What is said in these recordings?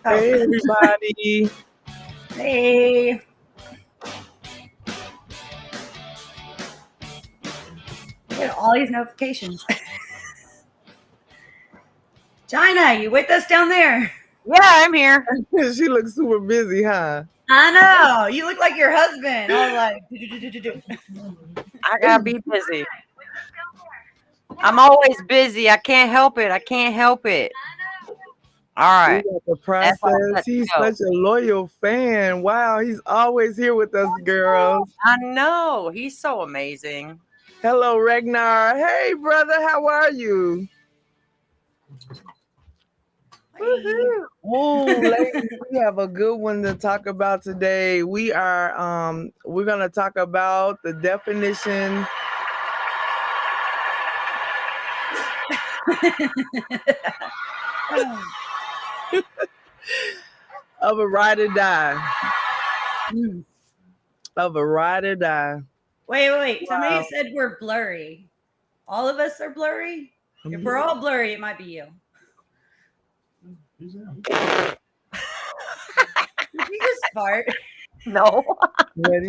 Hey, everybody. Hey. Look at all these notifications. China, you with us down there? Yeah, I'm here. She looks super busy, huh? I know. You look like your husband. I was like, I gotta be busy. I'm always busy. I can't help it. I can't help it. All We right. got the That's all process. set to He's go. such a loyal fan. Wow, he's always here with us, girls. I know. He's so amazing. Hello, Ragnar. Hey, brother, how are you? Oh, ladies, we have a good one to talk about today. We're gonna talk about the definition of a ride or die. Of a ride or die. Wait. Somebody said we're blurry. All of us are blurry? If we're all blurry, it might be you. Did you just fart? No. Ready?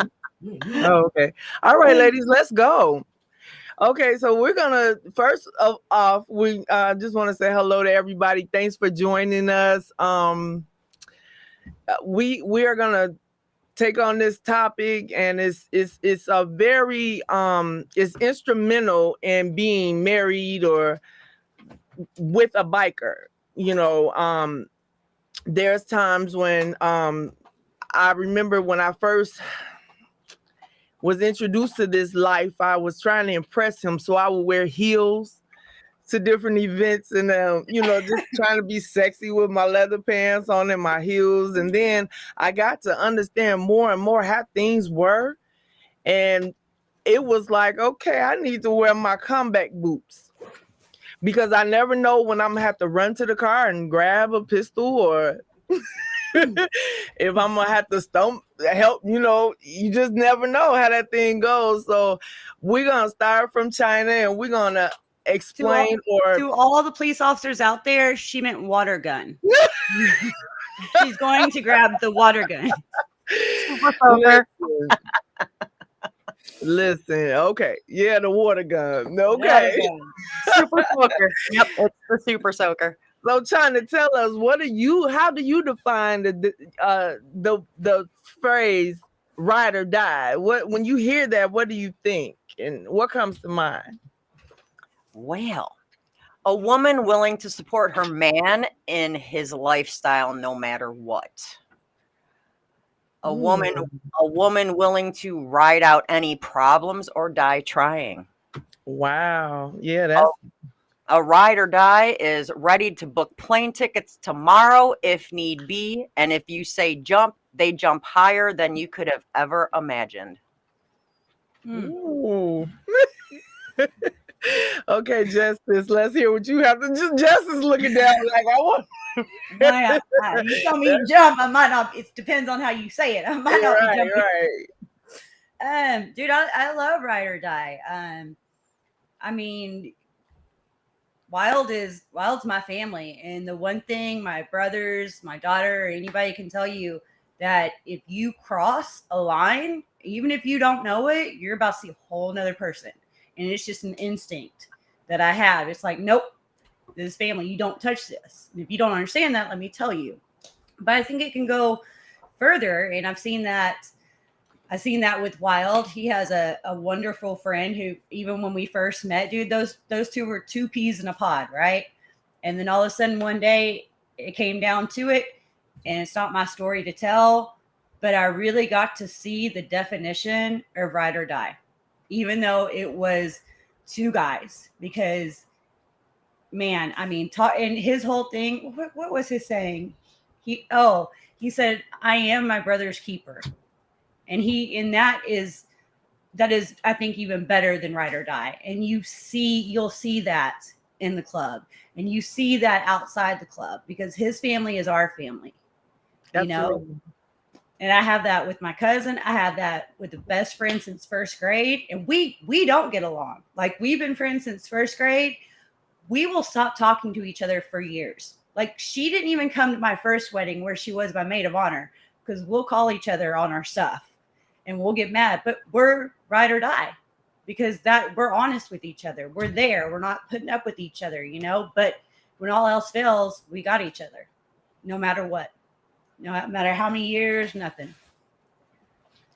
Oh, okay. All right, ladies, let's go. Okay, so we're gonna off. We just want to say hello to everybody. Thanks for joining us. We are gonna take on this topic, and it's a very it's instrumental in being married or with a biker. You know, there's times when I remember when I first was introduced to this life, I was trying to impress him, so I would wear heels to different events, and just trying to be sexy with my leather pants on and my heels. And then I got to understand more and more how things were, and it was like, okay, I need to wear my combat boots because I never know when I'm gonna have to run to the car and grab a pistol, or if I'm gonna have to help, you just never know how that thing goes. So we're gonna start from China, and we're gonna explain to all the police officers out there, she meant water gun. She's going to grab the water gun. Super soaker. Listen, okay. Yeah, the water gun. Okay. Water gun. Super soaker. Yep, it's the super soaker. So China, tell us, how do you define the phrase ride or die? When you hear that, what do you think? And what comes to mind? Well, a woman willing to support her man in his lifestyle no matter what. A woman willing to ride out any problems or die trying. Wow. Yeah, that's A ride or die is ready to book plane tickets tomorrow if need be. And if you say jump, they jump higher than you could have ever imagined. Ooh. Okay, Justice, let's hear what you have to. Justice looking down like I want. You tell me jump, I might not. It depends on how you say it. I might not be jumping. Right. Dude, I love ride or die. I mean, Wild's my family, and the one thing my brothers, my daughter, or anybody can tell you that if you cross a line, even if you don't know it, you're about to see a whole nother person, and it's just an instinct that I have. It's like, nope, this is family. You don't touch this. And if you don't understand that, let me tell you. But I think it can go further, and I've seen that with Wild. He has a wonderful friend who, even when we first met, dude, those two were two peas in a pod, right? And then all of a sudden one day it came down to it, and it's not my story to tell, but I really got to see the definition of ride or die, even though it was two guys. Because, man, I mean, and his whole thing, what was his saying? He said, I am my brother's keeper. And that is I think even better than ride or die. And you'll see that in the club, and you see that outside the club, because his family is our family. Absolutely. And I have that with my cousin. I have that with the best friend since first grade. And we don't get along. Like, we've been friends since first grade. We will stop talking to each other for years. Like, she didn't even come to my first wedding where she was my maid of honor, because we'll call each other on our stuff and we'll get mad, but we're ride or die, because that we're honest with each other. We're there. We're not putting up with each other, but when all else fails, we got each other no matter what, no matter how many years, nothing.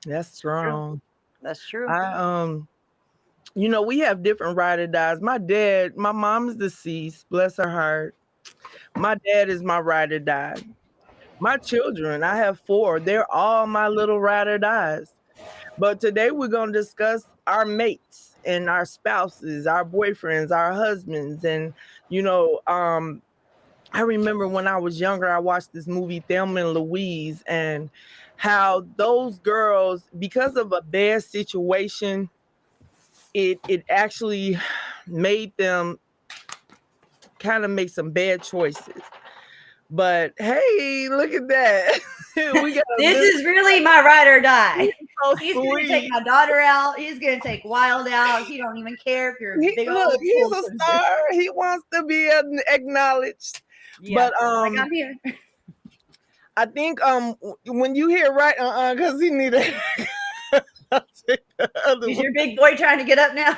That's strong. That's true. We have different ride or dies. My mom is deceased, bless her heart. My dad is my ride or die. My children, I have 4. They're all my little ride or dies. But today we're going to discuss our mates and our spouses, our boyfriends, our husbands. And, I remember when I was younger, I watched this movie, Thelma and Louise, and how those girls, because of a bad situation, it actually made them kind of make some bad choices. But hey, look at that. We got This is really my ride or die. so He's gonna take sweet. my daughter out. He's gonna take Wild out. He don't even care if you're a big Look, old he's pool a loser. star. He wants to be acknowledged. Yeah, But like I'm here. I think when you hear right, because he needed. Is your big boy trying to get up now?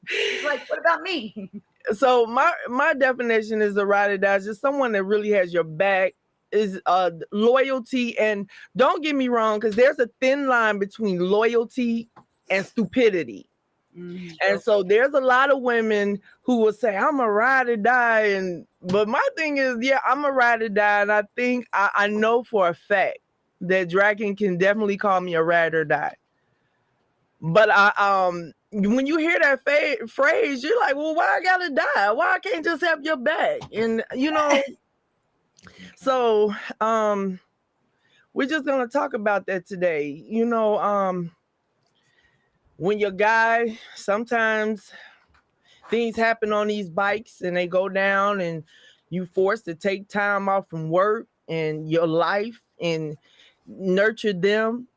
He's like, what about me? So my definition is a ride or die, just someone that really has your back, is loyalty. And don't get me wrong, because there's a thin line between loyalty and stupidity. And so there's a lot of women who will say, I'm a ride or die. But my thing is, yeah, I'm a ride or die. And I think I know for a fact that Draken can definitely call me a ride or die. But when you hear that phrase, you're like, well, why I gotta die? Why I can't just have your back? And so we're just gonna talk about that today. When your guy, sometimes things happen on these bikes and they go down, and you forced to take time off from work and your life and nurture them.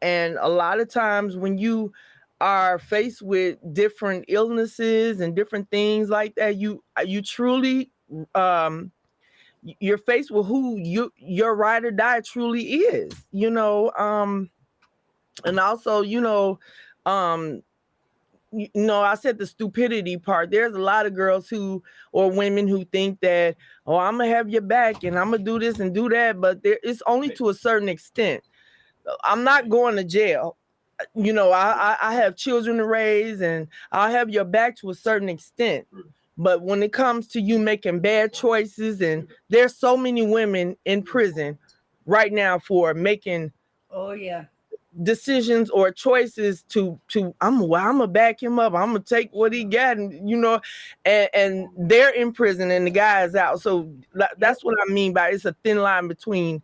And a lot of times when you are faced with different illnesses and different things like that, you truly you're faced with who your ride or die truly is. And also, I said the stupidity part. There's a lot of girls or women who think that, oh, I'm gonna have your back and I'm gonna do this and do that, but it's only to a certain extent. I'm not going to jail. I have children to raise, and I'll have your back to a certain extent. But when it comes to you making bad choices, and there's so many women in prison right now for making decisions or choices to I'm gonna back him up. I'm gonna take what he got, and they're in prison and the guy is out. So that's what I mean by it's a thin line between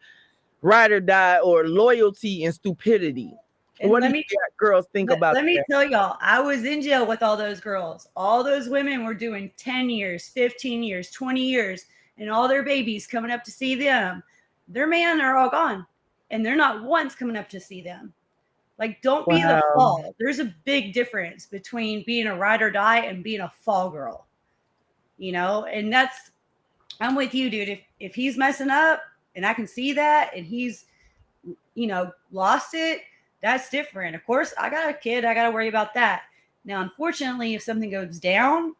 ride or die or loyalty and stupidity. And what do you girls think about that? Let me tell y'all, I was in jail with all those girls. All those women were doing 10 years, 15 years, 20 years, and all their babies coming up to see them. Their men are all gone, and they're not once coming up to see them. Like, don't be the fall. There's a big difference between being a ride or die and being a fall girl. And I'm with you, dude. If he's messing up and I can see that and he's, lost it, that's different. Of course, I got a kid. I got to worry about that. Now, unfortunately, if something goes down,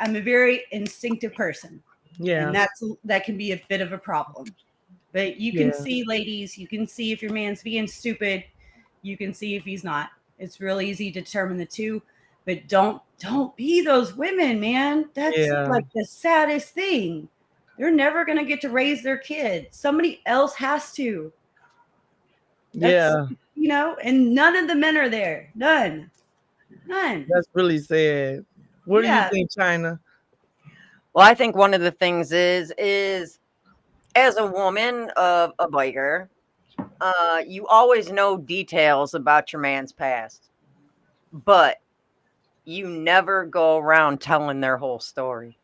I'm a very instinctive person. Yeah. And that can be a bit of a problem. But you can see, ladies, you can see if your man's being stupid. You can see if he's not. It's real easy to determine the two. But don't be those women, man. That's like the saddest thing. They're never going to get to raise their kid. Somebody else has to. And none of the men are there. None. That's really sad. What do you think, China? Well, I think one of the things is as a woman of a biker, you always know details about your man's past, but you never go around telling their whole story.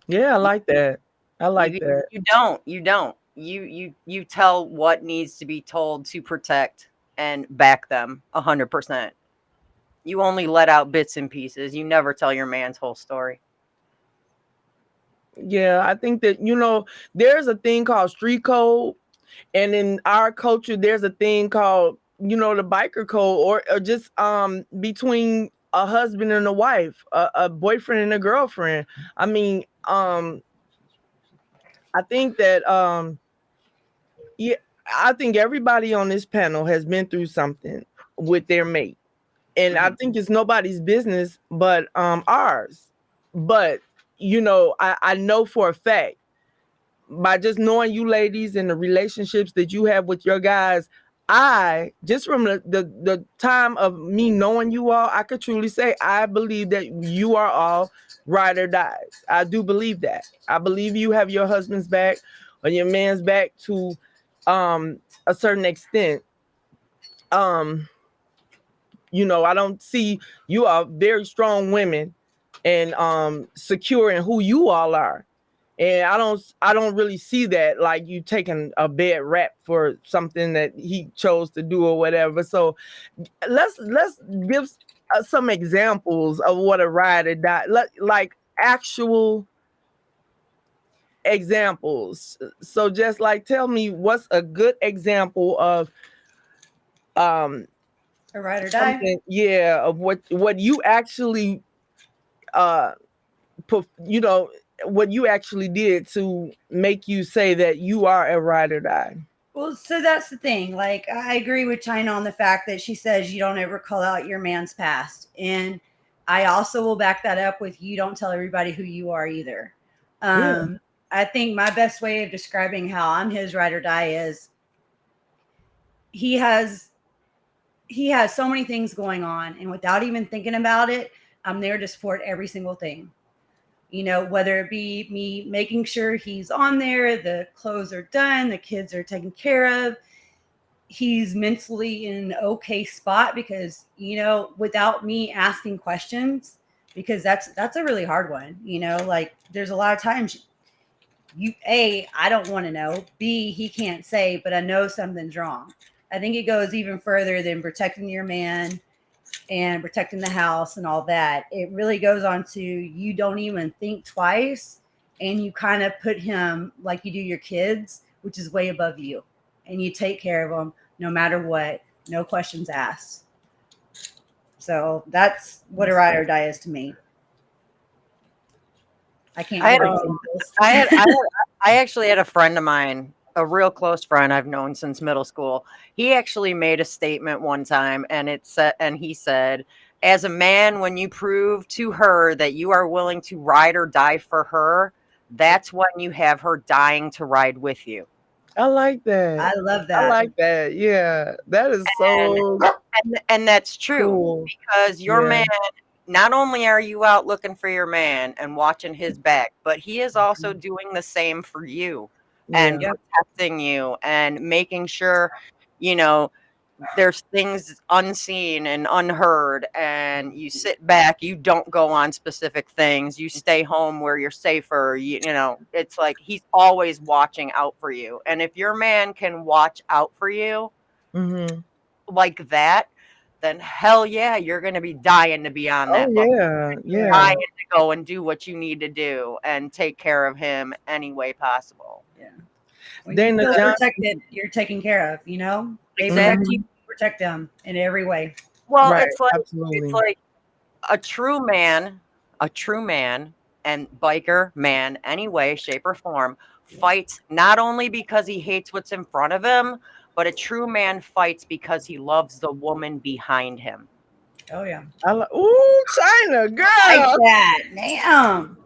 Yeah, I like that. You don't. You tell what needs to be told to protect and back them 100%. You only let out bits and pieces. You never tell your man's whole story. Yeah, I think that there's a thing called street code, and in our culture, there's a thing called the biker code, or just between a husband and a wife, a boyfriend and a girlfriend. I mean, I think that yeah, I think everybody on this panel has been through something with their mate, and I think it's nobody's business but ours. But I know for a fact, by just knowing you ladies and the relationships that you have with your guys, I just from the time of me knowing you all, I could truly say I believe that you are all ride or dies. I do believe that. I believe you have your husband's back or your man's back to a certain extent. Um, I don't see, you are very strong women and secure in who you all are. And I don't really see that, like, you taking a bad rap for something that he chose to do or whatever. So let's give some examples of what a ride or die, like actual examples. So just like, tell me what's a good example of um A ride or die. something, yeah, of what you actually uh you know what you actually did to make you say that you are a ride or die. Well, so that's the thing. Like, I agree with China on the fact that she says you don't ever call out your man's past. And I also will back that up with you don't tell everybody who you are either. Yeah. I think my best way of describing how I'm his ride or die is he has he has so many things going on, and without even thinking about it, I'm there to support every single thing. Whether it be me making sure he's on there, the clothes are done, the kids are taken care of, he's mentally in an okay spot because without me asking questions, because that's a really hard one. Like, there's a lot of times I don't want to know, B, he can't say, but I know something's wrong. I think it goes even further than protecting your man and protecting the house and all that. It really goes on to, you don't even think twice, and you kind of put him like you do your kids, which is way above you, and you take care of them no matter what, no questions asked. So that's what a ride or die is to me. I can't I had give a, examples. I actually had a friend of mine, a real close friend I've known since middle school. He actually made a statement one time, and he said, "As a man, when you prove to her that you are willing to ride or die for her, that's when you have her dying to ride with you." I like that. I love I that. like that. Yeah, that is And so and that's true, cool. because your Yeah. man, not only are you out looking for your man and watching his back, but he is also doing the same for you and Yeah. Yep. protecting you and making sure, you know, there's things unseen and unheard, and you sit back, you don't go on specific things, you stay home where you're safer. It's like he's always watching out for you. And if your man can watch out for you Hmm. like that, then hell yeah, you're going to be dying to be on Oh that boat, yeah. dying Yeah. to go and do what you need to do and take care of him any way possible. Yeah. When you Dana feel Johnson. protected, you're taken care of. They protect Exactly. you, protect them in every way. Well, Right. it's Absolutely. like a true man and biker man, any way, shape, or form, fights not only because he hates what's in front of him, but a true man fights because he loves the woman behind him. Oh yeah. I like. Ooh, China Like girl. that. Damn.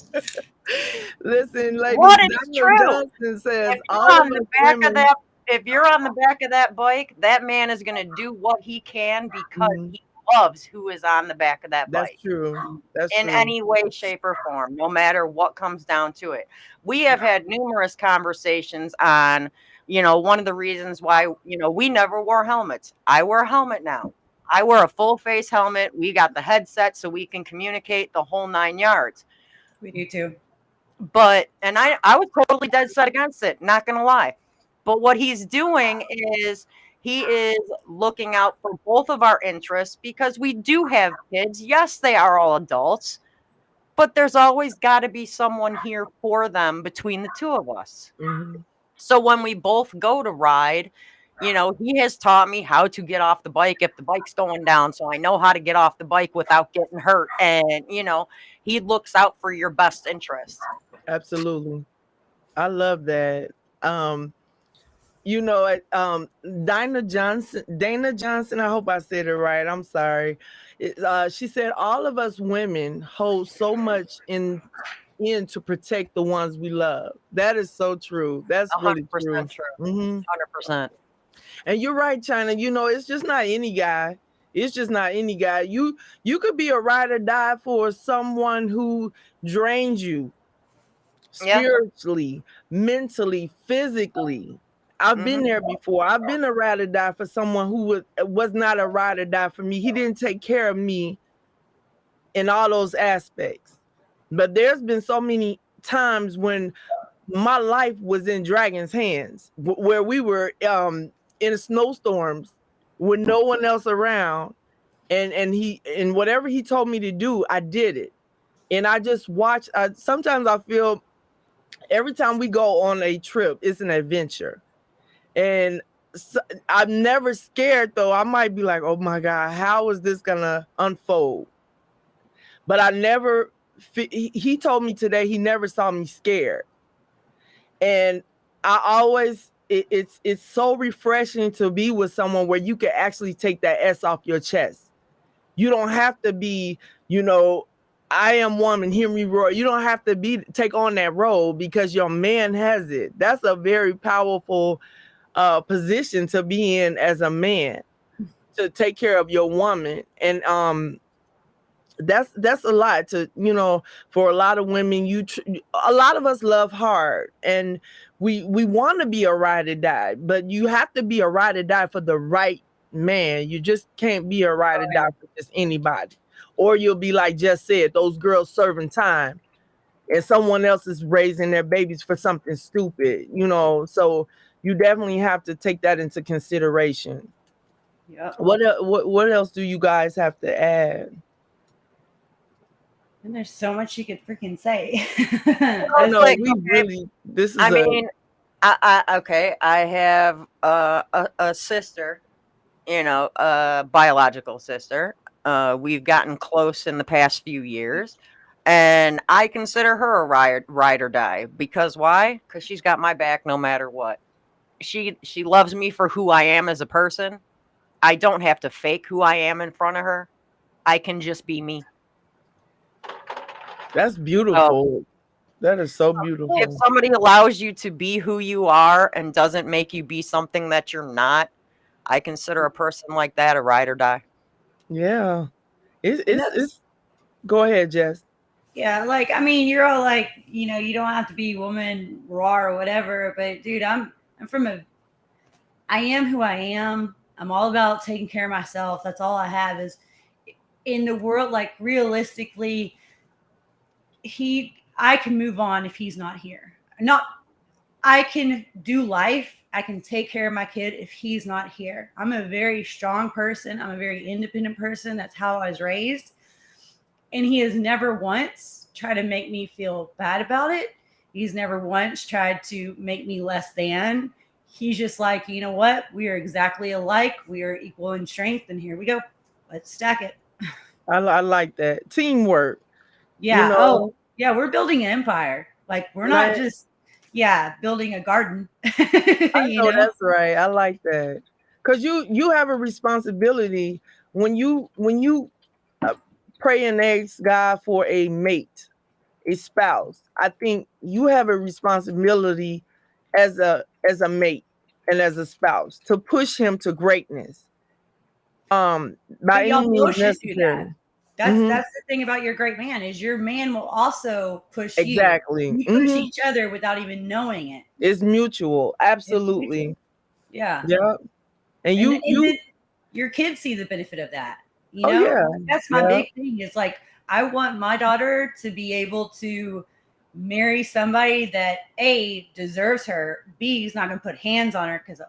Listen, ladies. What it's Daniel true. Johnson says If all you're of on the us back of women. that, if you're on the back of that bike, that man is going to do what he can because Mhm, he loves who is on the back of that that's bike true. That's in true. any way, shape, or form, no matter what comes down to it. We have had numerous conversations on, one of the reasons why, we never wore helmets. I wear a helmet now. I wear a full face helmet. We got the headset so we can communicate the whole 9 yards. We do too. But, and I was totally dead set against it, not going to lie. But what he's doing is he is looking out for both of our interests because we do have kids. Yes, they are all adults, but there's always got to be someone here for them between the two of us. Mhm. So when we both go to ride, he has taught me how to get off the bike if the bike's going down. So I know how to get off the bike without getting hurt. And, he looks out for your best interest. Absolutely. I love that. Um, Dana Johnson, I hope I said it right. I'm sorry. She said all of us women hold so much in to protect the ones we love. That is so true. That's really 100% true. true. Hmm. 100%. And you're right, China. It's just not any guy. It's just not any guy. You could be a ride or die for someone who drains you Yeah. spiritually, mentally, physically. I've been Hmm. there before. I've been a ride or die for someone who was not a ride or die for me. He didn't take care of me in all those aspects. But there's been so many times when my life was in Dragon's hands, where we were in snowstorms with no one else around, and whatever he told me to do, I did it. And I just watch. Sometimes I feel every time we go on a trip, it's an adventure. And so, I'm never scared though. I might be like, oh my God, how is this gonna unfold? But I never, he told me today he never saw me scared. And I always, it's so refreshing to be with someone where you can actually take that S off your chest. You don't have to be, I am woman, hear me roar. You don't have to take on that role because your man has it. That's a very powerful position to be in as a man, to take care of your woman. And that's a lot to, for a lot of women. A lot of us love hard, and we want to be a ride or die, but you have to be a ride or die for the right man. You just can't be a ride or die for just anybody, or you'll be like Jess said, those girls serving time and someone else is raising their babies for something stupid. So you definitely have to take that into consideration. Yep. What else do you guys have to add? And there's so much you could freaking say. Oh It's no, like, we really. This I is a. mean, okay, I have a sister, a biological sister. We've gotten close in the past few years, and I consider her a ride or die. Because why? Because she's got my back no matter what. She loves me for who I am as a person. I don't have to fake who I am in front of her. I can just be me. That's So beautiful. That is so if beautiful. somebody allows you to be who you are and doesn't make you be something that you're not, I consider a person like that a ride or die. Yeah. It's And it's that's it's. Go ahead, Jess. yeah, like I mean, you're all like, you don't have to be woman raw or whatever, but dude, I'm from I am who I am. I'm all about taking care of myself. That's all I have is in the world. Like realistically, I can move on if he's not here. Not I can do life. I can take care of my kid if he's not here. I'm a very strong person. I'm a very independent person. That's how I was raised. And he has never once tried to make me feel bad about it. He's never once tried to make me less than. He's just like, you know what? We are exactly alike. We are equal in strength. And here we go. Let's stack it. I like that teamwork. You Yeah. know, Oh, yeah. We're building an empire. Like, we're not man, just, building a garden. I you know know? that's right. I like that because you have a responsibility when you uh, pray and ask God for a mate, a spouse. I think you have a responsibility as a mate and as a spouse to push him to greatness. By But any y'all means both should do that. necessary. That's Hmm. that's the thing about your great man is your man will also push you. Exactly. You push Hmm. each other without even knowing it. It's mutual. It's mutual. Absolutely. Yeah. Yeah. And And you. then your kids see the benefit of that. Oh yeah. Like, that's my Yeah. big thing. Is like I want my daughter to be able to marry somebody that A deserves her, B is not gonna put hands on her because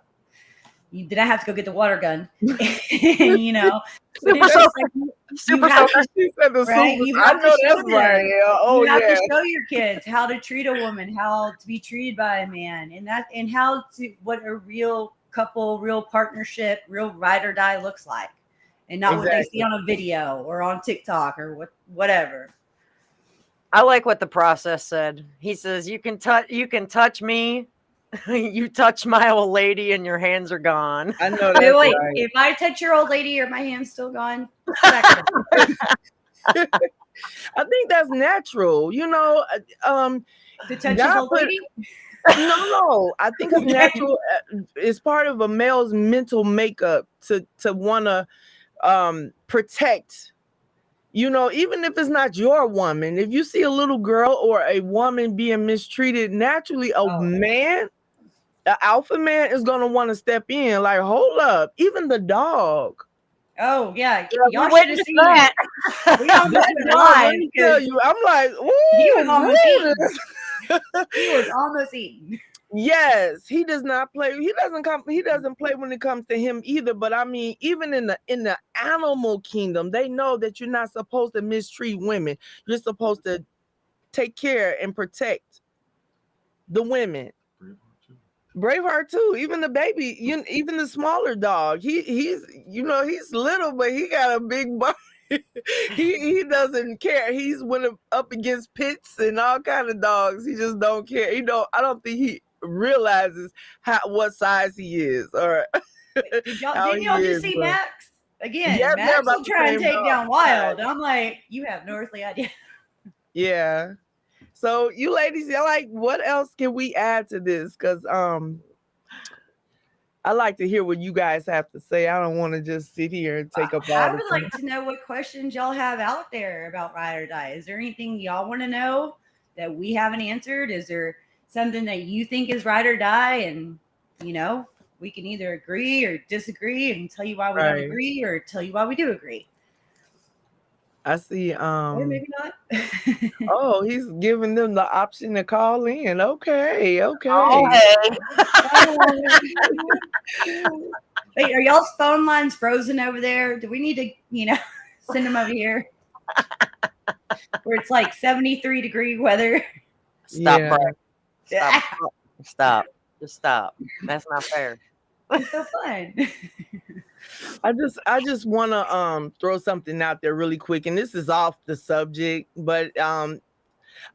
Then I have to go get the water gun. You know, but Super it's just soaker. like you Super have soaker. to, She said the right? super. You I have to know show that's right. them. Yeah. Oh You have yeah. to show your kids how to treat a woman, how to be treated by a man, and how to what a real couple, real partnership, real ride or die looks like, and not what they see Exactly. on a video or on TikTok or whatever. I like what the process said. He says, you can touch me. You touch my old lady and your hands are gone. I know Wait, that's wait. right. If I touch your old lady, are my hands still gone? What's that gonna I think that's natural. do? To touch his God old put lady? no. I think it's Okay. natural. It's part of a male's mental makeup to want to protect. Even if it's not your woman, if you see a little girl or a woman being mistreated, naturally Oh. an alpha man is gonna want to step in. Like, hold up, even the dog. Oh yeah, Yeah, we y'all should have witnessed seen it. that. We almost That went dog, let live me tell because you, I'm like, he was ooh, almost eaten. Brutus. He was almost eaten. Yes, he does not play. He doesn't play when it comes to him either. But I mean, even in the animal kingdom, they know that you're not supposed to mistreat women. You're supposed to take care and protect the women. Braveheart too. Even the baby, even the smaller dog. He's little, but he got a big body. he doesn't care. He's went up against pits and all kind of dogs. He just don't care. I don't think he realizes what size he is or Did how y'all he just is. see But Max? Again, yes, they're Max about will the try and same take dog down size. Wild. I'm like, you have no earthly idea. Yeah. So you ladies, y'all like, what else can we add to this? Because I like to hear what you guys have to say. I don't want to just sit here and take up all I the would time. like to know what questions y'all have out there about ride or die. Is there anything y'all want to know that we haven't answered? Is there something that you think is ride or die? And, we can either agree or disagree and tell you why we don't Right. agree or tell you why we do agree. I see. Or maybe not. Oh, he's giving them the option to call in. Okay. Oh, hey. Wait, are y'all's phone lines frozen over there? Do we need to, send them over here where it's like 73-degree weather? Stop, Yeah. Brett. Stop. Just stop. That's not fair. It's so fun. I just want to throw something out there really quick, and this is off the subject, but I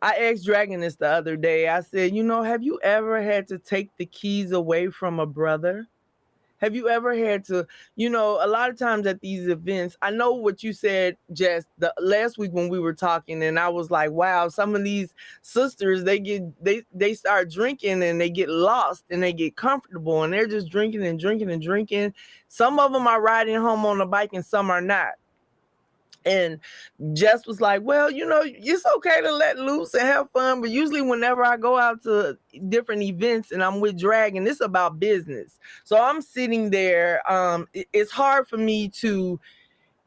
asked Dragon this the other day. I said, have you ever had to take the keys away from a brother? Have you ever had to, a lot of times at these events, I know what you said, Jess, the last week when we were talking, and I was like, wow, some of these sisters, they start drinking and they get lost and they get comfortable and they're just drinking and drinking and drinking. Some of them are riding home on a bike and some are not. And Jess was like, well, it's okay to let loose and have fun. But usually whenever I go out to different events and I'm with Dragon, it's about business. So I'm sitting there. It's hard for me to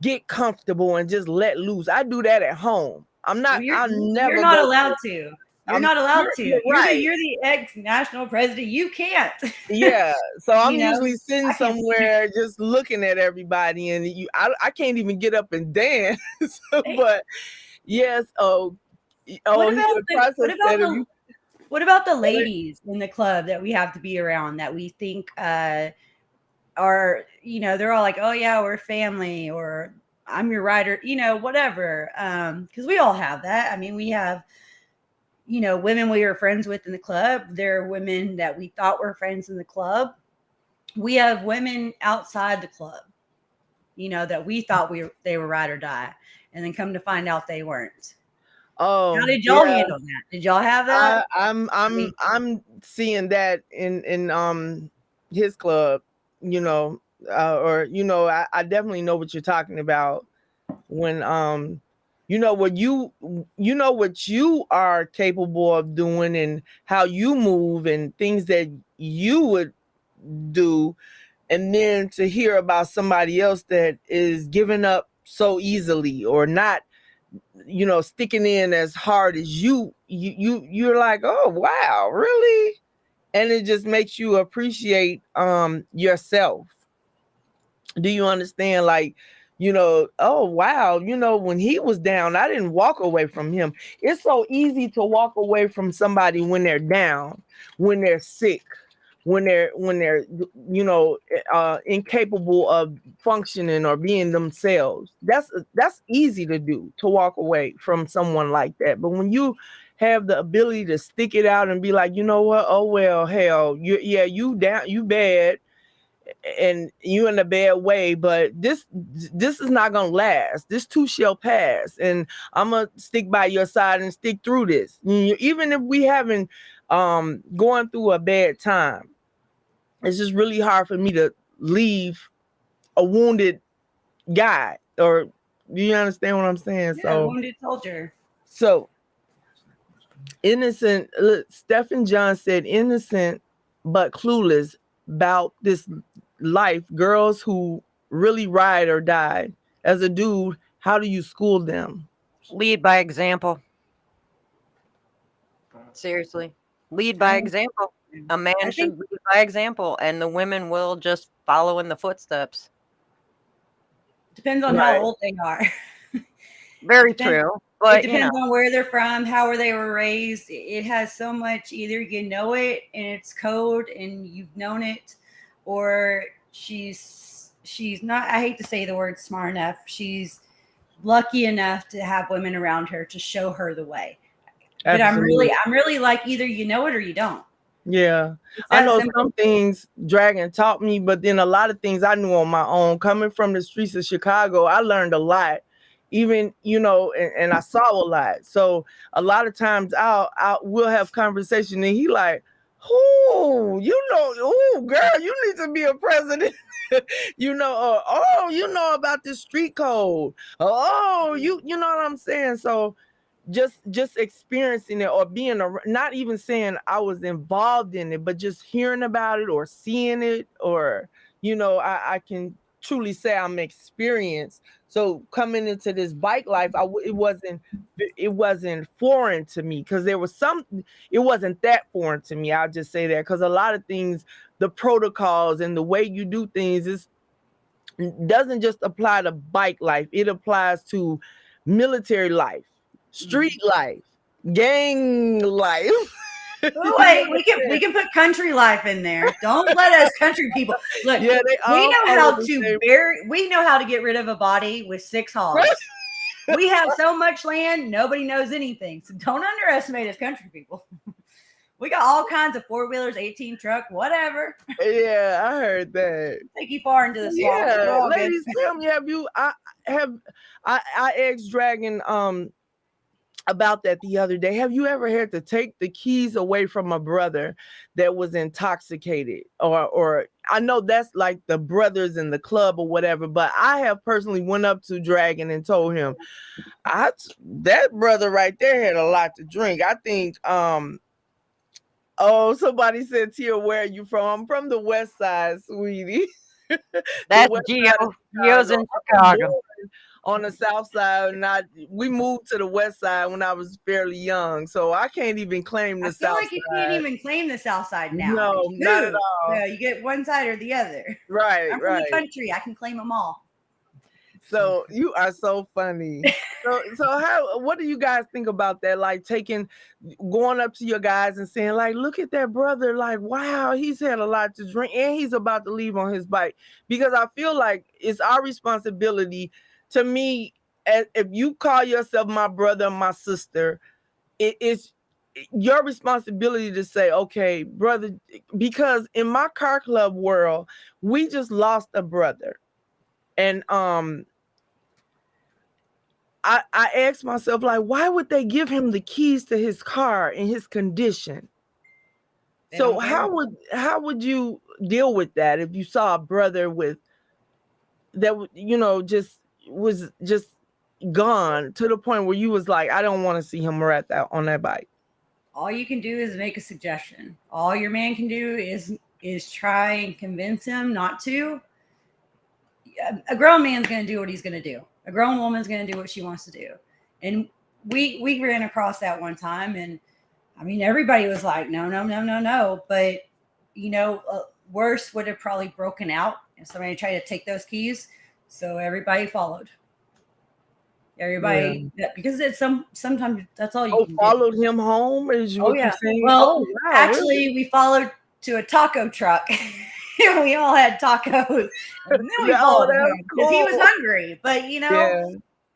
get comfortable and just let loose. I do that at home. Well, I'll you're never not go. allowed to. You're not allowed to. You're right. You're the ex-national president. You can't. Yeah. So I'm usually I sitting can't. somewhere just looking at everybody, and I can't even get up and dance. But yes. He What in about the process said if you what about the ladies in the club that we have to be around that we think are they're all like, oh yeah, we're family, or I'm your rider, whatever. Because we all have that. I mean, we have women we were friends with in the club. There are women that we thought were friends in the club. We have women outside the club, that we thought they were ride or die, and then come to find out they weren't. Oh How did y'all yeah, handle that? Did y'all have that? I'm seeing that in his club, or I definitely know what you're talking about when what you are capable of doing and how you move and things that you would do, and then to hear about somebody else that is giving up so easily or not sticking in as hard as you're like, oh wow, really? and it just makes you appreciate yourself. Do you understand? Like, oh wow, when he was down, I didn't walk away from him. It's so easy to walk away from somebody when they're down, when they're sick, when they're incapable of functioning or being themselves. That's easy to do, to walk away from someone like that. But when you have the ability to stick it out and be like, you know what, oh well, hell, you down, you bad, and you in a bad way, but this is not gonna last. This too shall pass, and I'm gonna stick by your side and stick through this. Even if we haven't going through a bad time, it's just really hard for me to leave a wounded guy. Or do you understand what I'm saying? Yeah, wounded soldier. So innocent. Look, Stephen John said, innocent but clueless about this life. Girls who really ride or die. As a dude, how do you school them? Lead by example. Seriously. Lead by example. A man should lead by example, and the women will just follow in the footsteps. Depends on how old they are. Very true. But it depends on where they're from, how they were raised. It has so much, either you know it and it's code and you've known it, or she's not, I hate to say the word smart enough, she's lucky enough to have women around her to show her the way. Absolutely. But I'm really like, either you know it or you don't. Yeah. I know some things Dragon taught me, but then a lot of things I knew on my own. Coming from the streets of Chicago, I learned a lot. Even, and I saw a lot. So a lot of times we'll have conversation and he like, oh, girl, you need to be a president. You know about this street code. Oh, you know what I'm saying? So just experiencing it, or being not even saying I was involved in it, but just hearing about it or seeing it, or I can truly say I'm experienced. So coming into this bike life, it wasn't foreign to me, because it wasn't that foreign to me. I'll just say that, because a lot of things, the protocols and the way you do things doesn't just apply to bike life. It applies to military life, street life, gang life. Oh, wait, we can put country life in there. Don't let us country people look. Yeah, we know how to get rid of a body with 6 hogs. We have so much land, nobody knows anything. So don't underestimate us country people. We got all kinds of 4-wheelers, 18 truck, whatever. Yeah, I heard that. Take you far into the swamp. Yeah, ladies, tell me, I asked Dragon about that the other day. Have you ever had to take the keys away from a brother that was intoxicated? Or I know that's like the brothers in the club or whatever, but I have personally went up to Dragon and told him, that brother right there had a lot to drink. I think oh, somebody said, Tia, where are you from? I'm from the West Side, sweetie. That's Gio. Gio's in Chicago. On the South Side, and we moved to the West Side when I was fairly young, so I can't even claim the South Side. I feel like you can't even claim the South Side now. No, not at all. No, you get one side or the other. Right, I'm from the country. I can claim them all. So you are so funny. So what do you guys think about that? Like going up to your guys and saying, like, look at that brother, like, wow, he's had a lot to drink and he's about to leave on his bike. Because I feel like it's our responsibility. To me, if you call yourself my brother, my sister, it's your responsibility to say, okay, brother, because in my car club world, we just lost a brother. And I asked myself, like, why would they give him the keys to his car in his condition? So how would you deal with that if you saw a brother with that, just was just gone to the point where you was like, I don't want to see him on that bike? All you can do is make a suggestion. All your man can do is try and convince him not to. A grown man's going to do what he's going to do. A grown woman's going to do what she wants to do. And we ran across that one time, and I mean, everybody was like, no, no, no, no, no. But, you know, worse would have probably broken out if somebody tried to take those keys. So everybody followed. Yeah. Everybody, because it's sometimes that's all you Oh, can do. followed him home is Oh what you're yeah. saying? Well, Oh wow, really? actually, we followed to a taco truck, and we all had tacos, and then we Oh, followed that's home because he was cool. hungry. But you know, Yeah,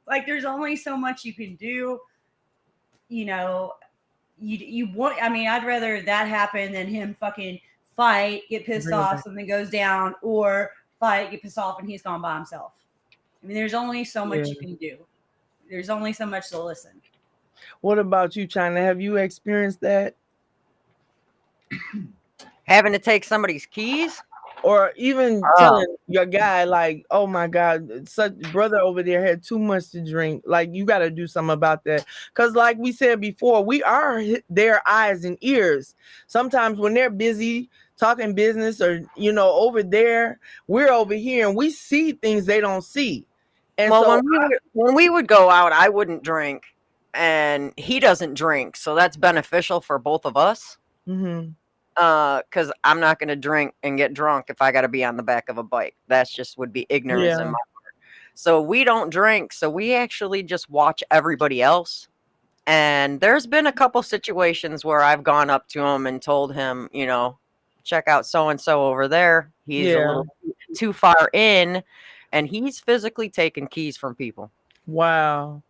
like there's only so much you can do. You know, you want. I mean, I'd rather that happen than him fucking fight, get pissed bring it off, back. something goes down, or fight, get pissed off, and he's gone by himself. I mean, there's only so much Yeah. you can do. There's only so much to listen. What about you, China? Have you experienced that? Having to take somebody's keys? Or even Oh, telling your guy, like, oh my God, such brother over there had too much to drink. Like, you got to do something about that. Because, like we said before, we are their eyes and ears. Sometimes when they're busy talking business or, you know, over there, we're over here and we see things they don't see. And well, so, when we would go out, I wouldn't drink, and he doesn't drink, so that's beneficial for both of us. mhm, Because I'm not going to drink and get drunk if I got to be on the back of a bike. That's just would be ignorance in yeah, my. So we don't drink. So we actually just watch everybody else. And there's been a couple situations where I've gone up to him and told him, you know, check out so and so over there. He's a yeah. little too far in, and he's physically taking keys from people. Wow.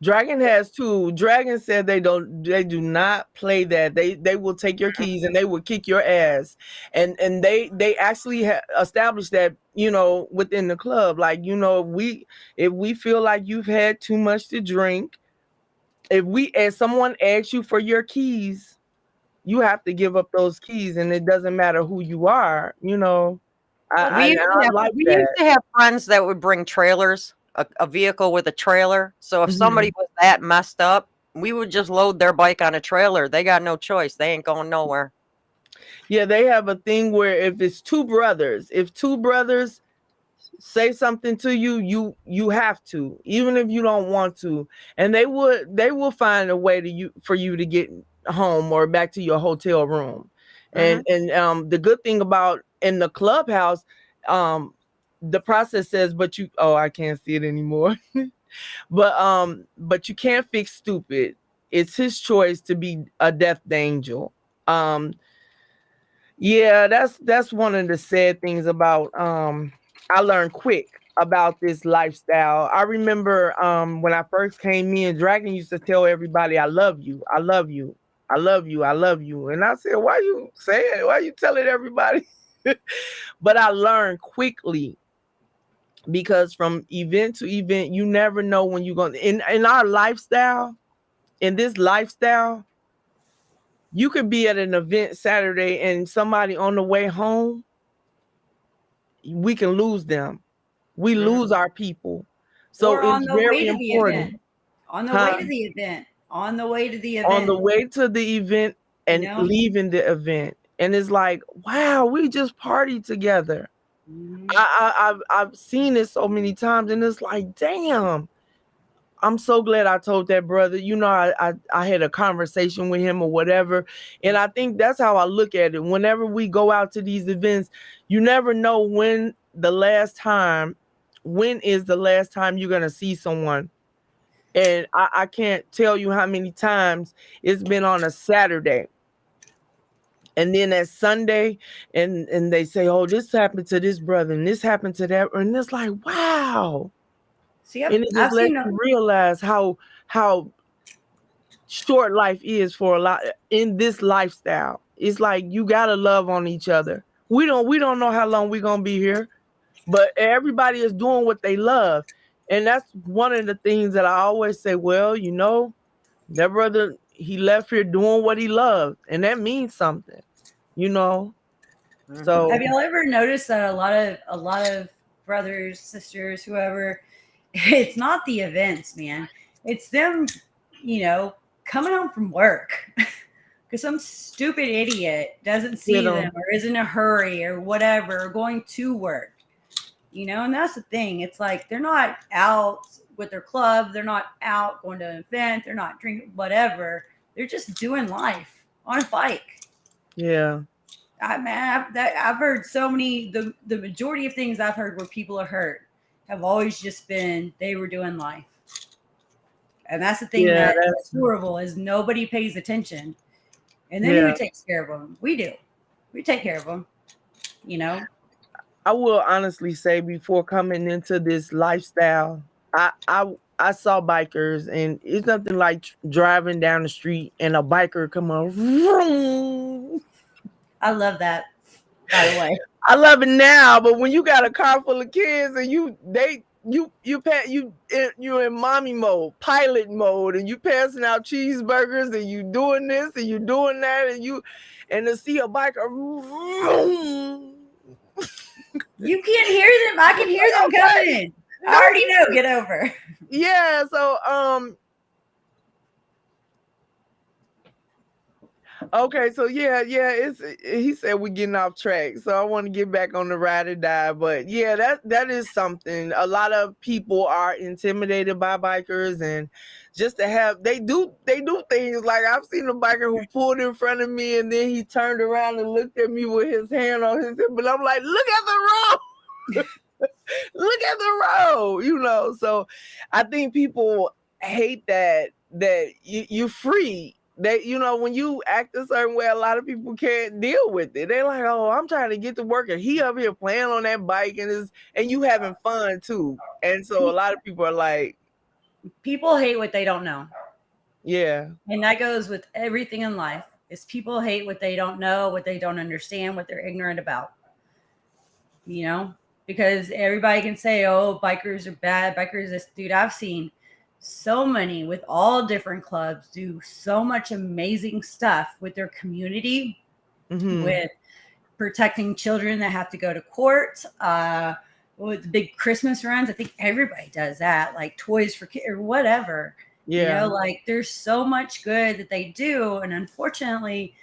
Dragon has too. Dragon said they do not play that. They will take your keys and they will kick your ass. And they actually established that, you know, within the club. Like, you know, if we feel like you've had too much to drink, if someone asks you for your keys, you have to give up those keys and it doesn't matter who you are, you know. Well, We used to I have like we that. used to have friends that would bring trailers, a vehicle with a trailer. So if somebody Mhm. was that messed up, we would just load their bike on a trailer. They got no choice. They ain't going nowhere. Yeah, they have a thing where if two brothers say something to you, you have to, even if you don't want to, and they will find a way to you for you to get home or back to your hotel room. Hmm. And the good thing about in the clubhouse, um the process says, but you, oh, I can't see it anymore. But you can't fix stupid. It's his choice to be a death angel. Yeah, that's one of the sad things about I learned quick about this lifestyle. I remember when I first came in, Dragon used to tell everybody, I love you, I love you, I love you, I love you. And I said, why you saying, why you telling everybody? But I learned quickly because from event to event, you never know when you're going in our lifestyle, in this lifestyle, you could be at an event Saturday and somebody on the way home, we can lose them. We Hmm. lose our people. So or on it's the way very to the event, important, on the way huh? to the event, on the way to the On the event. way to the event You and know. leaving the event. And it's like, wow, we just partied together. Mhm. I've seen it so many times, and it's like, damn. I'm so glad I told that brother. You know, I had a conversation with him or whatever. And I think that's how I look at it. Whenever we go out to these events, you never know when is the last time you're gonna see someone. And I can't tell you how many times it's been on a Saturday. And then that Sunday, and they say, oh, this happened to this brother, and this happened to that. And it's like, wow. See, And it just I've lets seen. you realize how short life is for a lot in this lifestyle. It's like you gotta love on each other. We don't know how long we're gonna be here, but everybody is doing what they love. And that's one of the things that I always say, well, you know, that brother, he left here doing what he loved, and that means something, you know. Hmm. Have So y'all ever noticed that a lot of brothers, sisters, whoever, it's not the events, man. It's them, you know, coming home from work because some stupid idiot doesn't you see them know, or is in a hurry or whatever, or going to work. You know, and that's the thing. It's like they're not out with their club, they're not out going to an event, they're not drinking whatever. They're just doing life on a bike. Yeah. I've heard so many. The majority of things I've heard where people are hurt have always just been they were doing life, and that's the thing Yeah. that's horrible is nobody pays attention. And then who takes care of them? We do. We take care of them. You know. I will honestly say before coming into this lifestyle, I saw bikers, and it's nothing like driving down the street and a biker come on. Vroom. I love that. By the way, I love it now, but when you got a car full of kids and you in mommy mode, pilot mode, and you passing out cheeseburgers and you doing this and you doing that and to see a biker. Vroom. you can't hear them. I can hear them coming. I already know. Get over. Yeah, so okay, so yeah, he said we're getting off track. So I want to get back on the ride or die. But yeah, that is something. A lot of people are intimidated by bikers, and just to have they do things like I've seen a biker who pulled in front of me and then he turned around and looked at me with his hand on his hip, but I'm like, look at the road. Look at the road, So I think people hate that you're free. That when you act a certain way, a lot of people can't deal with it. They're like, "Oh, I'm trying to get to work, and he up here playing on that bike, and you having fun too." And so a lot of people are like, people hate what they don't know. Yeah, and that goes with everything in life. Is people hate what they don't know, what they don't understand, what they're ignorant about. Because everybody can say, "Oh, bikers are bad. Bikers this." Dude, I've seen so many with all different clubs do so much amazing stuff with their community, with protecting children that have to go to court, with big Christmas runs. I think everybody does that, like Toys for Kids or whatever. Yeah. Like there's so much good that they do. And unfortunately,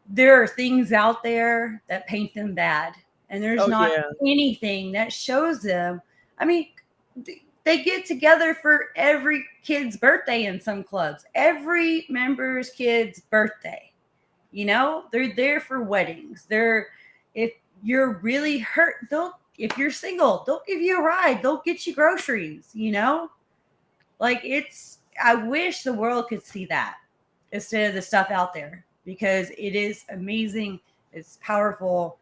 there are things out there that paint them bad. And there's not anything that shows them. I mean, they get together for every kid's birthday in some clubs, every member's kid's birthday. They're there for weddings. If you're really hurt, if you're single, they'll give you a ride. They'll get you groceries, Like I wish the world could see that instead of the stuff out there, because it is amazing. It's powerful.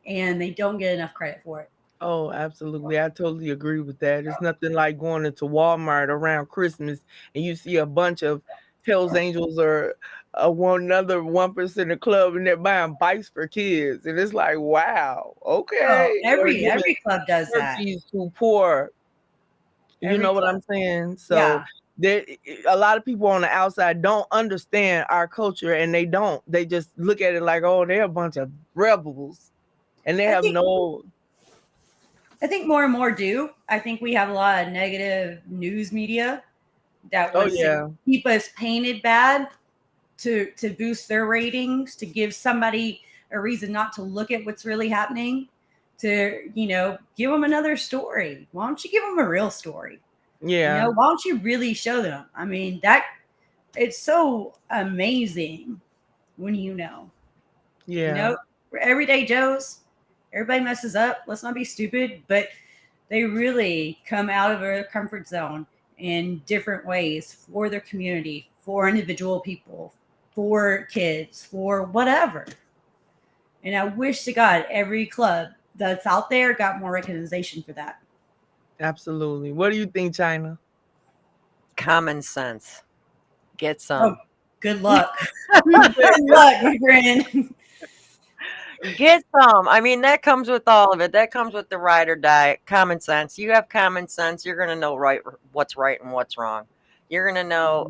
And they don't get enough credit for it. Oh, absolutely. I totally agree with that. It's nothing like going into Walmart around Christmas and you see a bunch of Hells Angels or another 1% club and they're buying bikes for kids. And it's like, wow, okay. Every club does that. Turkeys to poor. You know what I'm saying? So a lot of people on the outside don't understand our culture, and they don't. They just look at it like, oh, they're a bunch of rebels. And they have no. I think more and more do. I think we have a lot of negative news media that wants to keep us painted bad to boost their ratings, to give somebody a reason not to look at what's really happening, to, give them another story. Why don't you give them a real story? Yeah. Why don't you really show them? I mean, it's so amazing when Yeah. We're everyday Joes. Everybody messes up. Let's not be stupid, but they really come out of their comfort zone in different ways for their community, for individual people, for kids, for whatever. And I wish to God every club that's out there got more recognition for that. Absolutely. What do you think, China? Common sense. Get some. Oh, good luck. Good luck, my friend. Get some. I mean, that comes with all of it. That comes with the ride or die. Common sense. You have common sense. You're going to know what's right and what's wrong. You're going to know,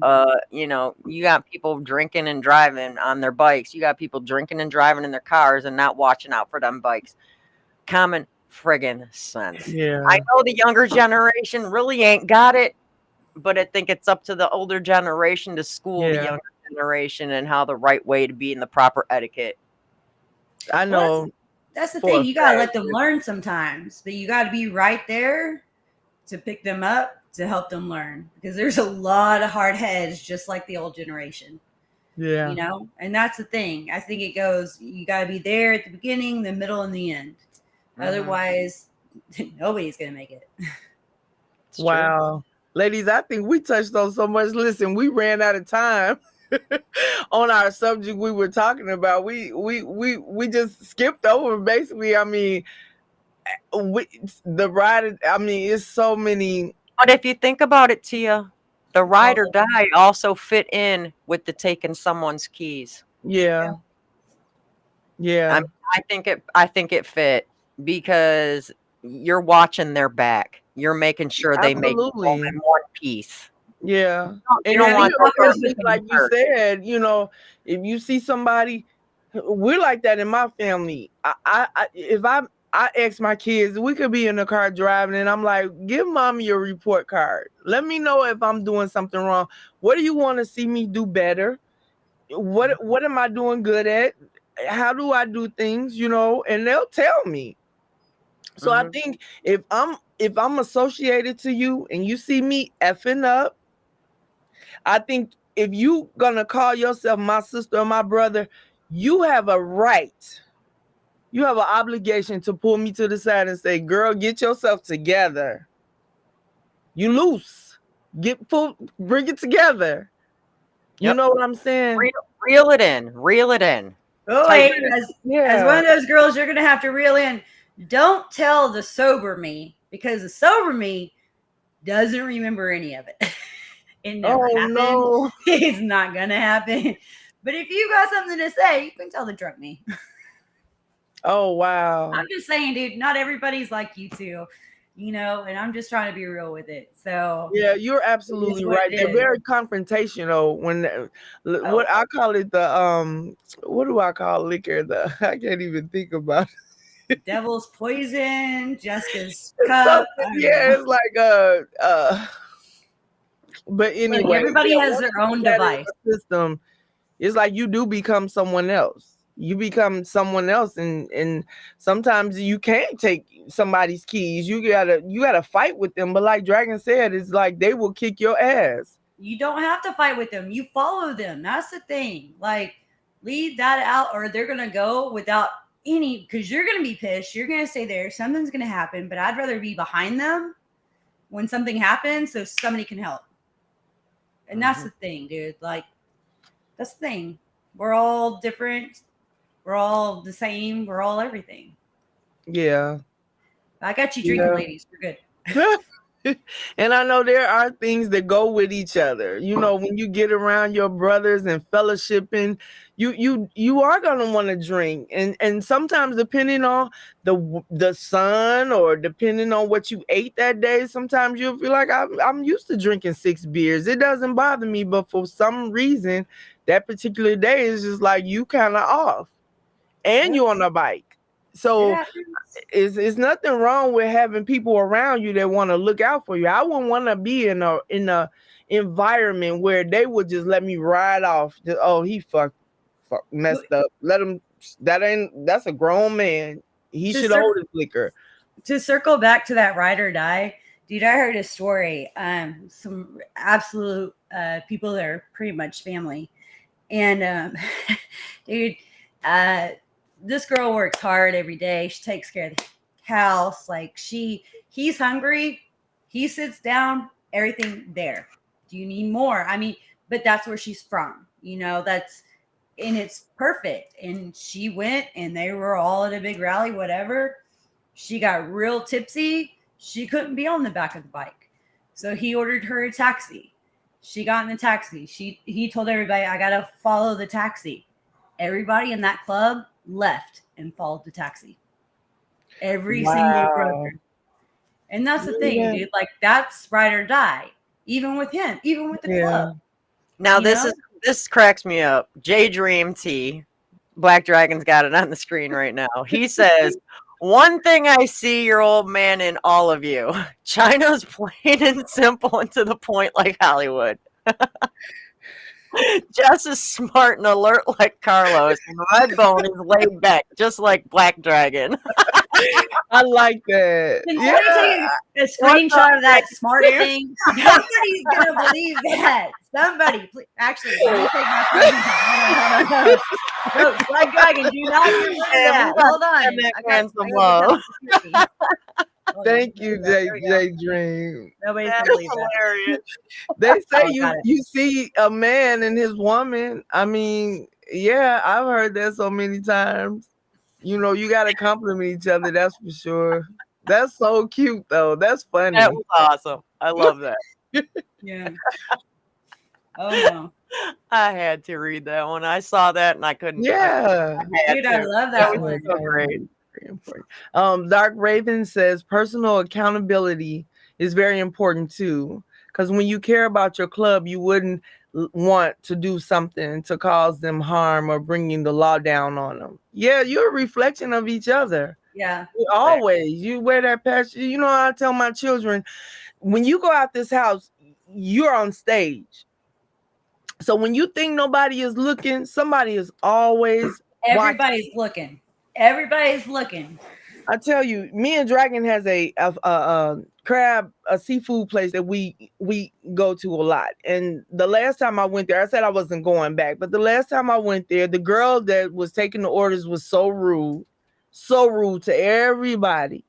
you got people drinking and driving on their bikes. You got people drinking and driving in their cars and not watching out for them bikes. Common friggin' sense. Yeah. I know the younger generation really ain't got it, but I think it's up to the older generation to school the younger generation and how the right way to be in the proper etiquette. I know. That's the thing. You got to let them learn sometimes, but you got to be right there to pick them up, to help them learn, because there's a lot of hard heads, just like the old generation. Yeah. And that's the thing. I think it goes, you got to be there at the beginning, the middle, and the end. Otherwise, nobody's going to make it. It's Wow. Ladies, I think we touched on so much. Listen, we ran out of time on our subject we were talking about. We just skipped over basically. I mean, the ride, I mean, it's so many. But if you think about it, Tia, the ride or die also fit in with the taking someone's keys. Yeah. Yeah. I think it fit because you're watching their back. You're making sure they make it home Absolutely. in one piece. Yeah. You And don't if want you, that person especially to be like you hurt. said, if you see somebody, we're like that in my family. If I ask my kids, we could be in the car driving, and I'm like, give mommy your report card. Let me know if I'm doing something wrong. What do you want to see me do better? What am I doing good at? How do I do things? And they'll tell me. So I think if I'm associated to you and you see me effing up, I think if you gonna call yourself my sister or my brother, you have a right. You have an obligation to pull me to the side and say, "Girl, get yourself together. You loose. Bring it together." You Yep. know what I'm saying? Reel it in. Reel it in. Oh, Type wait, it in. as one of those girls, you're going to have to reel in. Don't tell the sober me, because the sober me doesn't remember any of it. It never happened. No. It's not going to happen. But if you got something to say, you can tell the drunk me. Oh, wow. I'm just saying, dude, not everybody's like you too, and I'm just trying to be real with it. So yeah, you're absolutely right. They're very confrontational what I call it, what do I call liquor? I can't even think about it. Devil's poison, Jessica's cup. Yeah, it's like but anyway, Look, everybody has once their you own get that in device. the system, it's like you do become someone else. You become someone else, and sometimes you can't take somebody's keys. You gotta fight with them. But like Dragon said, it's like they will kick your ass. You don't have to fight with them. You follow them. That's the thing. Like, leave that out, or they're gonna go without any. Because you're gonna be pissed. You're gonna stay there. Something's gonna happen. But I'd rather be behind them when something happens, so somebody can help. And that's the thing, dude. Like, that's the thing. We're all different. We're all the same. We're all everything. Yeah. I got you drinking, ladies. We're good. And I know there are things that go with each other. When you get around your brothers and fellowshipping, you are gonna want to drink, and sometimes depending on the sun or depending on what you ate that day, sometimes you'll feel like I'm used to drinking 6 beers. It doesn't bother me, but for some reason, that particular day is just like you kind of off, and you're on a bike. So it's nothing wrong with having people around you that want to look out for you. I wouldn't want to be in a environment where they would just let me ride off. He fuck messed up. Let him. That's a grown man. He should hold his liquor. To circle back to that ride or die, dude, I heard a story. Some absolute people that are pretty much family, and dude, this girl works hard every day. She takes care of the house. Like, he's hungry. He sits down, everything there. Do you need more? I mean, but that's where she's from. And it's perfect. And she went and they were all at a big rally, whatever. She got real tipsy. She couldn't be on the back of the bike. So he ordered her a taxi. She got in the taxi. He told everybody, I got to follow the taxi. Everybody in that club left and followed the taxi. Every single brother. And that's the thing, dude. Like, that's ride or die. Even with him, even with the club. Now this cracks me up. J Dream T, Black Dragon's got it on the screen right now. He says, "One thing I see your old man in all of you. China's plain and simple and to the point like Hollywood." Jess is smart and alert like Carlos, and Redbone is laid back, just like Black Dragon. I like that. Can Yeah. somebody take a screenshot of that smart thing? Somebody's gonna believe that. Somebody, please. Actually, let me take my screenshot. Hold on. No, Flag Dragon, do not get rid of that. Hold on. Send that I man got some to love. security. Hold on. Thank you, There we go. J Dream. Nobody's That's gonna believe that. hilarious. They say Oh, got it. you see a man and his woman. I mean, yeah, I've heard that so many times. You know, you gotta compliment each other, that's for sure. That's so cute though. That's funny. That was awesome. I love that. Yeah. Oh no. I had to read that one. I saw that and I couldn't. Yeah. I had Dude, I to. love That that was one. so great. Very important. Dark Raven says personal accountability is very important too. Because when you care about your club, you wouldn't want to do something to cause them harm or bringing the law down on them. Yeah, you're a reflection of each other. Yeah. Always. You wear that patch. You know, I tell my children, when you go out this house, you're on stage. So when you think nobody is looking, somebody is always Everybody's looking. Everybody's looking. I tell you, me and Dragon has a crab, a seafood place that we go to a lot. And the last time I went there, I said I wasn't going back, but the last time I went there, the girl that was taking the orders was so rude to everybody.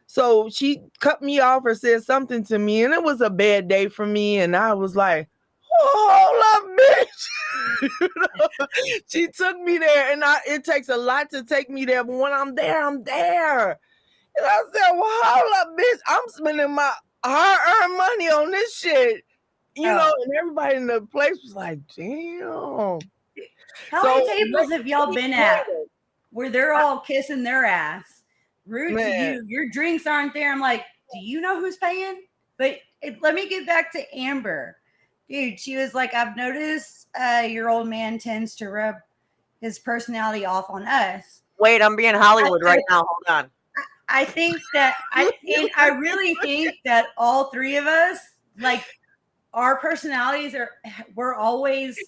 So she cut me off or said something to me, and it was a bad day for me. And I was like, hold up, bitch. You know? She took me there, and it takes a lot to take me there, but when I'm there, I'm there. And I said, well, hold up, bitch. I'm spending my hard-earned money on this shit. You know, and everybody in the place was like, damn. How many tables have y'all been at where they're all kissing their ass? Rude to you. Your drinks aren't there. I'm like, do you know who's paying? But let me get back to Amber. Dude, she was like, I've noticed your old man tends to rub his personality off on us. Wait, I'm being Hollywood right now. Hold on. I think that I really think that all three of us, like, our personalities we're always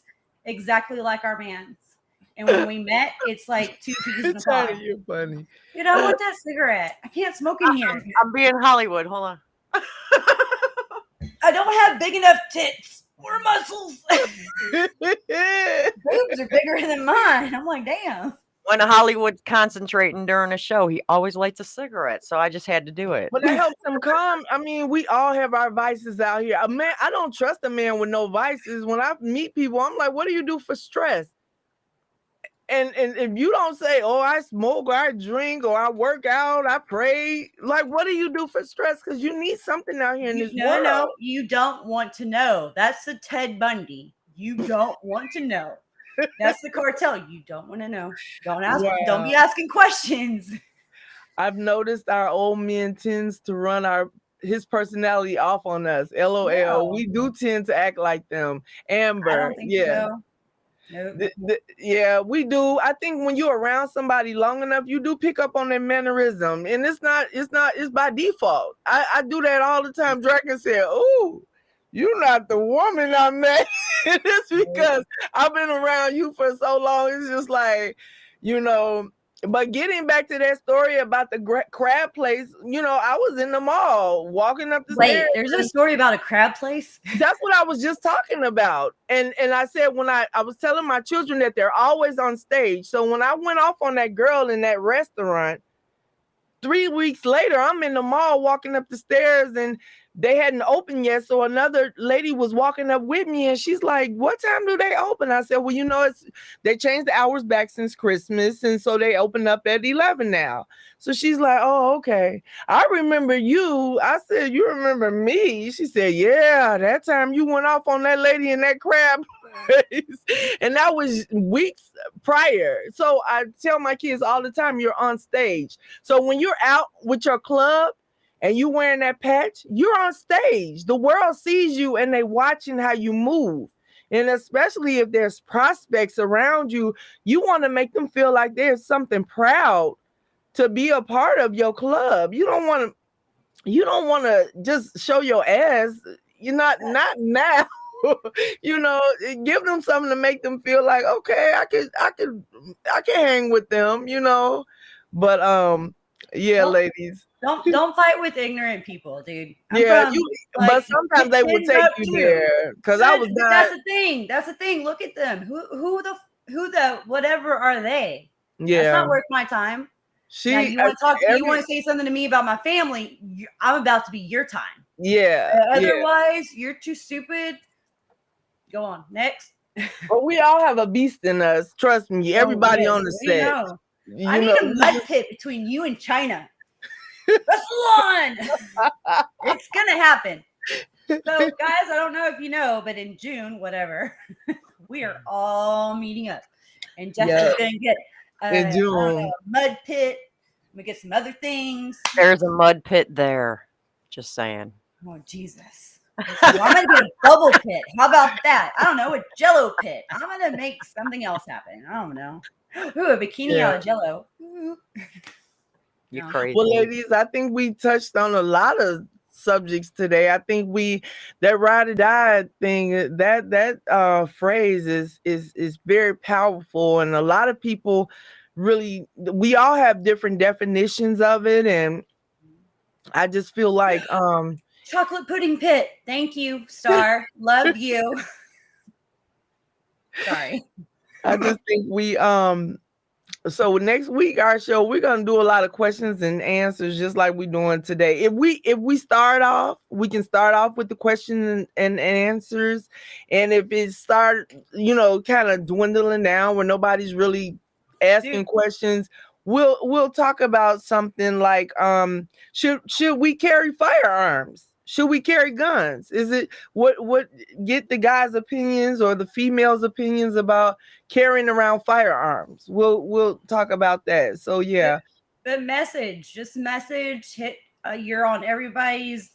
exactly like our man's. And when we met, it's like two peas in a pod. You're funny. Dude, I want that cigarette. I can't smoke in here. I'm being Hollywood. Hold on. I don't have big enough tits or muscles. Boobs are bigger than mine. I'm like, damn. When Hollywood's concentrating during a show, he always lights a cigarette. So I just had to do it. But that helps him calm. I mean, we all have our vices out here. A man, I don't trust a man with no vices. When I meet people, I'm like, what do you do for stress? And if you don't say, oh, I smoke or I drink or I work out, I pray, like, what do you do for stress? Because you need something out here in this world. No, you don't want to know. That's the Ted Bundy. You don't want to know. That's the cartel. You don't want to know. Don't ask. Wow. Don't be asking questions. I've noticed our old man tends to run his personality off on us. LOL. No. We do tend to act like them. Amber. I don't think so. Nope. Yeah, we do. I think when you're around somebody long enough, you do pick up on their mannerism, and it's by default. I do that all the time. Dragon said, "Oh, you're not the woman I met." It's because I've been around you for so long. It's just like, you know. But getting back to that story about the crab place, you know, I was in the mall walking up the stairs. There's a story about a crab place? That's what I was just talking about. And I said, when I was telling my children that they're always on stage. So when I went off on that girl in that restaurant, 3 weeks later, I'm in the mall walking up the stairs and they hadn't opened yet. So another lady was walking up with me and she's like, what time do they open? I said, well, you know, they changed the hours back since Christmas. And so they opened up at 11 now. So she's like, oh, okay. I remember you. I said, you remember me? She said, yeah, that time you went off on that lady in that crab place. And that was weeks prior. So I tell my kids all the time, you're on stage. So when you're out with your club, and you wearing that patch, you're on stage. The world sees you and they watching how you move. And especially if there's prospects around you, you want to make them feel like there's something proud to be a part of your club. You don't want to just show your ass. You're not now. You know, give them something to make them feel like, okay, I can hang with them, you know. But Yeah, Don't ladies. don't fight with ignorant people, dude. I'm Yeah, from but like sometimes they will take you Timbuktu. there because I was But not. that's the thing. That's the thing. Look at them. Who the whatever are they? That's Yeah, not worth my time. Now she you want to talk? You every want to say something to me about my family? I'm about to be your time. yeah, yeah. Otherwise, you're too stupid. Go on next. But we all have a beast in us. Trust me. Oh Everybody yes, on the what do you set. know? I You need know, a mud pit between you and China. Wrestle on. It's gonna happen. So, guys, I don't know if you know, but in June, whatever, we are all meeting up, and Jess yeah, is gonna get in I don't know, June. a mud pit. We get some other things. There's a mud pit there. Just saying. Oh Jesus! Well, I'm gonna get a bubble pit. How about that? I don't know, a Jello pit. I'm gonna make something else happen. I don't know. Ooh, a bikini Yeah. out of Jello. Ooh. You're No. crazy. Well, ladies, I think we touched on a lot of subjects today. I think that ride or die thing, that phrase is very powerful, and a lot of people really, we all have different definitions of it, and I just feel like Chocolate pudding pit. Thank you, Star. Love you. Sorry. I just think so next week our show, we're gonna do a lot of questions and answers just like we're doing today. If we start off, we can start off with the question and answers. And if it start, kind of dwindling down where nobody's really asking questions, we'll talk about something like should we carry firearms? Should we carry guns? Is it what get the guys' opinions or the females' opinions about carrying around firearms? We'll talk about that. So yeah. But message, just message. Hit. You're on everybody's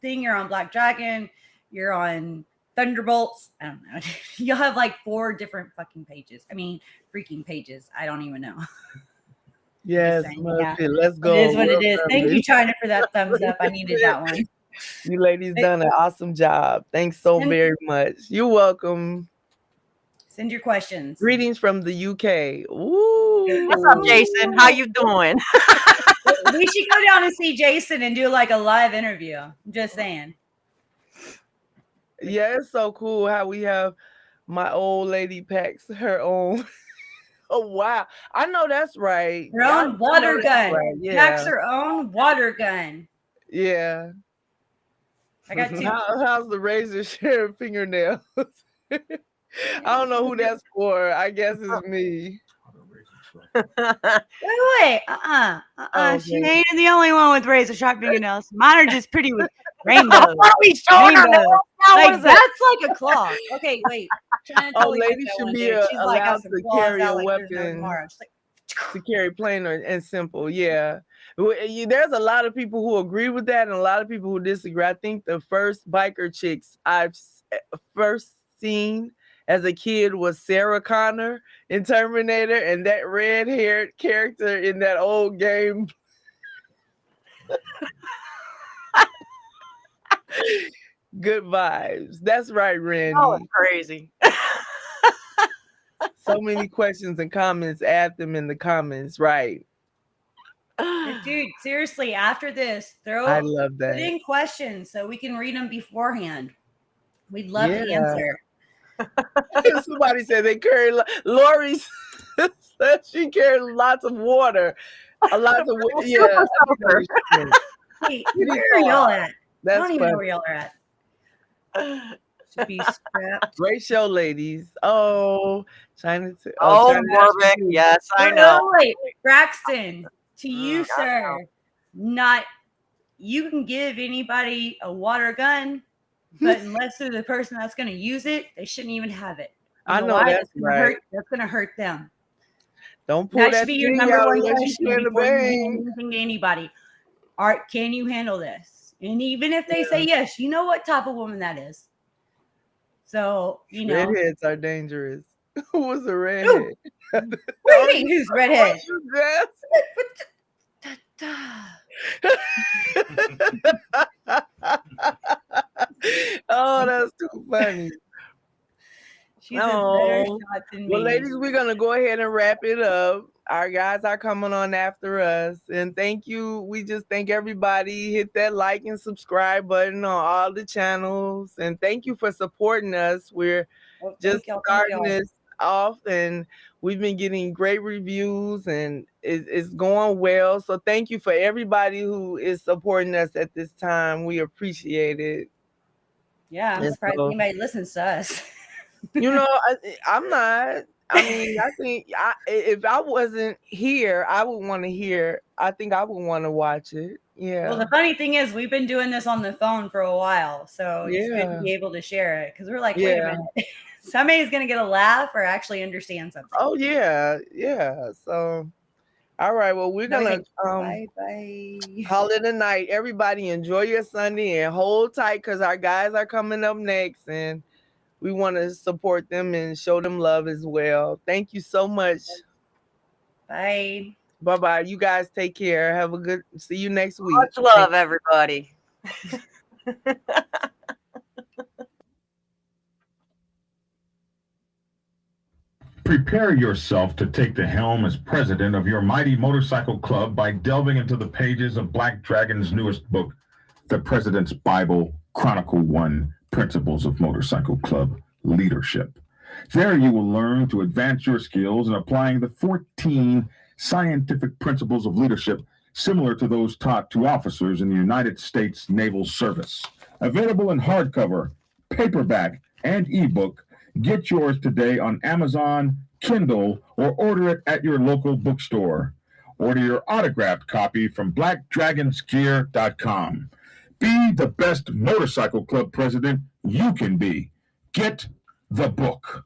thing. You're on Black Dragon. You're on Thunderbolts. I don't know. You'll have like 4 different fucking pages. I mean, freaking pages. I don't even know. Yes, Yeah. let's go. It is what it We're is. Thank family. you, China, for that thumbs up. I needed that one. You ladies done an awesome job. Thanks so very much. You're welcome. Send your questions. Greetings from the UK. Ooh. What's up, Jason? How you doing? We should go down and see Jason and do like a live interview. I'm just saying. Yeah, it's so cool how we have my old lady packs her own. Oh wow. I know that's right. Her own water gun. Right. Yeah. Packs her own water gun. Yeah. I got 2. How's the razor sharing fingernails? I don't know who that's for. I guess it's me. Wait. Okay. She ain't the only one with razor sharp fingernails. Mine are just pretty with rainbows. What are we showing her Rainbows. now? What Like is it? that's like a claw. Okay, wait. Trying to Oh, totally ladies get that should one, be dude. She's like got allowed some to claws carry out a like there's no weapon. tomorrow. She's like, To carry plain and simple. Yeah. There's a lot of people who agree with that and a lot of people who disagree. I think the first biker chicks I've first seen as a kid was Sarah Connor in Terminator and that red-haired character in that old game. Good vibes. That's right, Randy. Oh, it's crazy. So many questions and comments. Add them in the comments. Right. dude, seriously, after this, I love that. put in questions so we can read them beforehand. We'd love to answer. Somebody said they carry. Lori said she carries lots of water. A lot of water. Yeah. Wait, where are y'all at? That's I don't even funny. know where y'all are at. Should be strapped. Great show, ladies. Oh, China. Oh, China Morvick. too. Yes, I know. Wait, Braxton, to you, I sir. Not you can give anybody a water gun, but unless they're the person that's going to use it, they shouldn't even have it. You I know why? that's right. That's going to hurt them. Don't pull That that should be your thing number out one unless question you can before you hand bang. anything to anybody. Can you handle this? And even if they say yes, you know what type of woman that is. So, you know. Redheads are dangerous. Who was a redhead? What do you mean, who's redhead? Oh, that's too funny. She's a better shot than me. Well, ladies, we're gonna go ahead and wrap it up. our guys are coming on after us. And thank you. We just thank everybody. Hit that like and subscribe button on all the channels. And thank you for supporting us. We're just starting this off, and we've been getting great reviews, and it's going well. So thank you for everybody who is supporting us at this time. We appreciate it. Yeah, I'm surprised anybody listens to us. You know, I'm not. I mean, I think if I wasn't here, I would want to hear. I think I would want to watch it. Yeah. Well, the funny thing is, we've been doing this on the phone for a while, so it's good to be able to share it, because we're like, wait a minute, somebody's gonna get a laugh or actually understand something. Oh yeah. So, all right. Well, we're gonna bye. Call it a night. Everybody, enjoy your Sunday and hold tight, because our guys are coming up next, and we want to support them and show them love as well. Thank you so much. Bye. Bye-bye. You guys take care. Have a good, see you next week. Much love, everybody. Prepare yourself to take the helm as president of your mighty motorcycle club by delving into the pages of Black Dragon's newest book, The President's Bible, Chronicle 1, Principles of Motorcycle Club Leadership. There you will learn to advance your skills in applying the 14 scientific principles of leadership similar to those taught to officers in the United States Naval Service. Available in hardcover, paperback, and ebook. Get yours today on Amazon, Kindle, or order it at your local bookstore. Order your autographed copy from blackdragonsgear.com. Be the best motorcycle club president you can be. Get the book.